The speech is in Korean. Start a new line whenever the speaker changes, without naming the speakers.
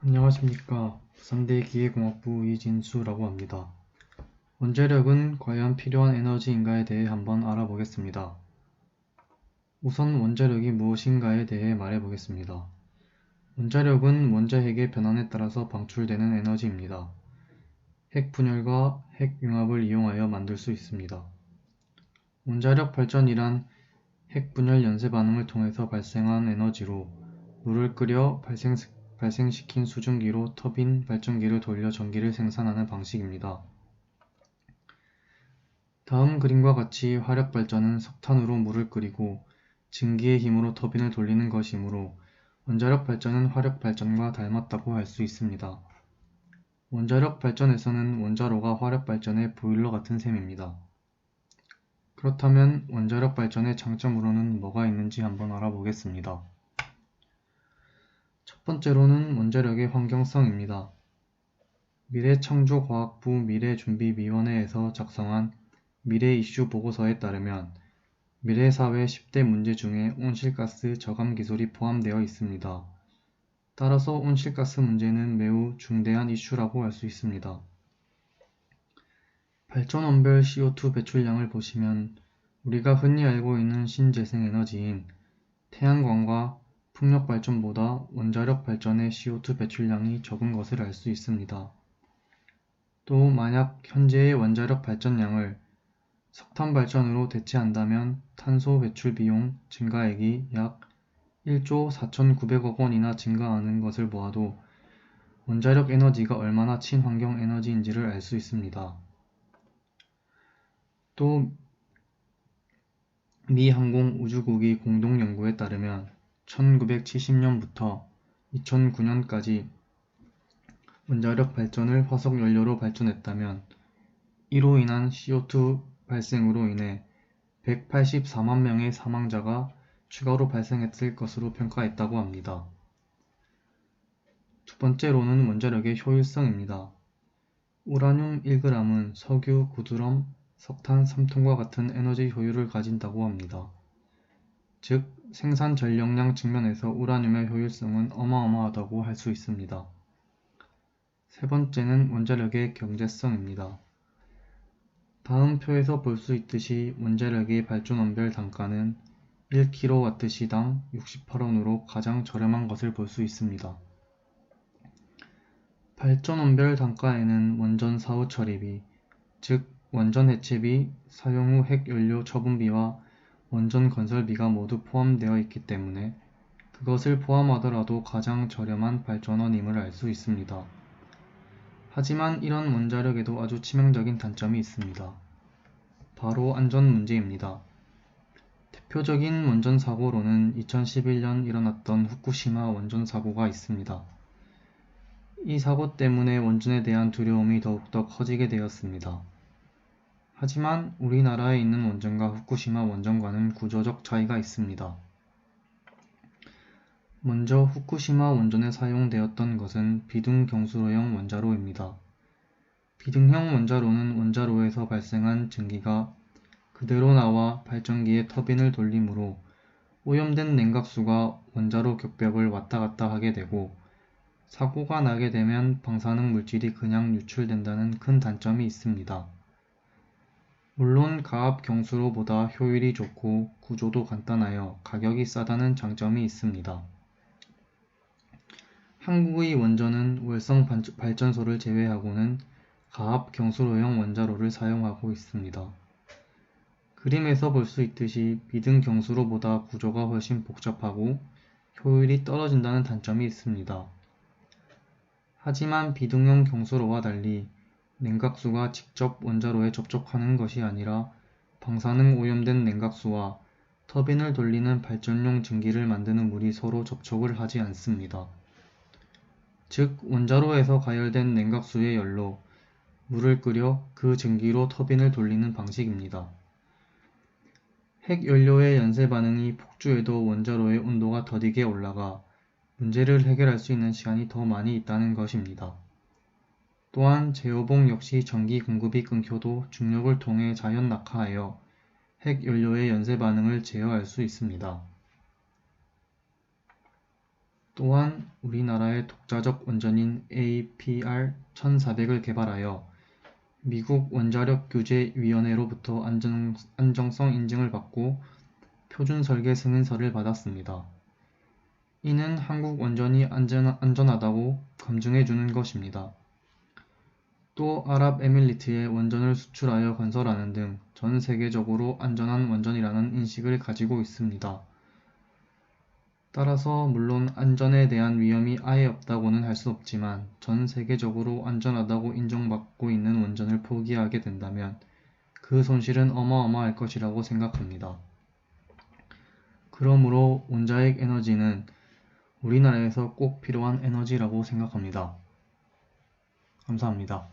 안녕하십니까. 부산대 기계공학부 이진수라고 합니다. 원자력은 과연 필요한 에너지인가에 대해 한번 알아보겠습니다. 우선 원자력이 무엇인가에 대해 말해보겠습니다. 원자력은 원자핵의 변환에 따라서 방출되는 에너지입니다. 핵 분열과 핵 융합을 이용하여 만들 수 있습니다. 원자력 발전이란 핵 분열 연쇄 반응을 통해서 발생한 에너지로 물을 끓여 발생시킨 수증기로 터빈 발전기를 돌려 전기를 생산하는 방식입니다. 다음 그림과 같이 화력발전은 석탄으로 물을 끓이고 증기의 힘으로 터빈을 돌리는 것이므로 원자력 발전은 화력 발전과 닮았다고 할 수 있습니다. 원자력 발전에서는 원자로가 화력 발전의 보일러 같은 셈입니다. 그렇다면 원자력 발전의 장점으로는 뭐가 있는지 한번 알아보겠습니다. 첫 번째로는 원자력의 환경성입니다. 미래창조과학부 미래준비위원회에서 작성한 미래 이슈 보고서에 따르면 미래사회 10대 문제 중에 온실가스 저감 기술이 포함되어 있습니다. 따라서 온실가스 문제는 매우 중대한 이슈라고 할 수 있습니다. 발전원별 CO2 배출량을 보시면 우리가 흔히 알고 있는 신재생에너지인 태양광과 풍력발전보다 원자력 발전의 CO2 배출량이 적은 것을 알 수 있습니다. 또 만약 현재의 원자력 발전량을 석탄 발전으로 대체한다면 탄소 배출 비용 증가액이 약 1조 4,900억 원이나 증가하는 것을 보아도 원자력 에너지가 얼마나 친환경 에너지인지를 알 수 있습니다. 또 미 항공우주국이 공동연구에 따르면 1970년부터 2009년까지 원자력 발전을 화석 연료로 발전했다면 이로 인한 CO2 발생으로 인해 184만 명의 사망자가 추가로 발생했을 것으로 평가했다고 합니다. 두 번째로는 원자력의 효율성입니다. 우라늄 1g은 석유 9드럼, 석탄 3톤과 같은 에너지 효율을 가진다고 합니다. 즉, 생산 전력량 측면에서 우라늄의 효율성은 어마어마하다고 할 수 있습니다. 세 번째는 원자력의 경제성입니다. 다음 표에서 볼 수 있듯이 원자력의 발전원별 단가는 1kW시당 68원으로 가장 저렴한 것을 볼 수 있습니다. 발전원별 단가에는 원전 사후 처리비, 즉 원전 해체비, 사용 후 핵연료 처분비와 원전 건설비가 모두 포함되어 있기 때문에 그것을 포함하더라도 가장 저렴한 발전원임을 알 수 있습니다. 하지만 이런 원자력에도 아주 치명적인 단점이 있습니다. 바로 안전 문제입니다. 대표적인 원전 사고로는 2011년 일어났던 후쿠시마 원전 사고가 있습니다. 이 사고 때문에 원전에 대한 두려움이 더욱더 커지게 되었습니다. 하지만 우리나라에 있는 원전과 후쿠시마 원전과는 구조적 차이가 있습니다. 먼저 후쿠시마 원전에 사용되었던 것은 비등경수로형 원자로입니다. 비등형 원자로는 원자로에서 발생한 증기가 그대로 나와 발전기에 터빈을 돌리므로 오염된 냉각수가 원자로 격벽을 왔다 갔다 하게 되고 사고가 나게 되면 방사능 물질이 그냥 유출된다는 큰 단점이 있습니다. 물론 가압 경수로보다 효율이 좋고 구조도 간단하여 가격이 싸다는 장점이 있습니다. 한국의 원전은 월성 발전소를 제외하고는 가압 경수로형 원자로를 사용하고 있습니다. 그림에서 볼 수 있듯이 비등 경수로보다 구조가 훨씬 복잡하고 효율이 떨어진다는 단점이 있습니다. 하지만 비등형 경수로와 달리 냉각수가 직접 원자로에 접촉하는 것이 아니라 방사능 오염된 냉각수와 터빈을 돌리는 발전용 증기를 만드는 물이 서로 접촉을 하지 않습니다. 즉, 원자로에서 가열된 냉각수의 열로 물을 끓여 그 증기로 터빈을 돌리는 방식입니다. 핵연료의 연쇄 반응이 폭주해도 원자로의 온도가 더디게 올라가 문제를 해결할 수 있는 시간이 더 많이 있다는 것입니다. 또한 제어봉 역시 전기 공급이 끊겨도 중력을 통해 자연 낙하하여 핵연료의 연쇄 반응을 제어할 수 있습니다. 또한 우리나라의 독자적 원전인 APR-1400을 개발하여 미국 원자력규제위원회로부터 안정성 인증을 받고 표준 설계 승인서를 받았습니다. 이는 한국 원전이 안전하다고 검증해주는 것입니다. 또 아랍에밀리트에 원전을 수출하여 건설하는 등 전 세계적으로 안전한 원전이라는 인식을 가지고 있습니다. 따라서 물론 안전에 대한 위험이 아예 없다고는 할 수 없지만 전 세계적으로 안전하다고 인정받고 있는 원전을 포기하게 된다면 그 손실은 어마어마할 것이라고 생각합니다. 그러므로 원자핵 에너지는 우리나라에서 꼭 필요한 에너지라고 생각합니다. 감사합니다.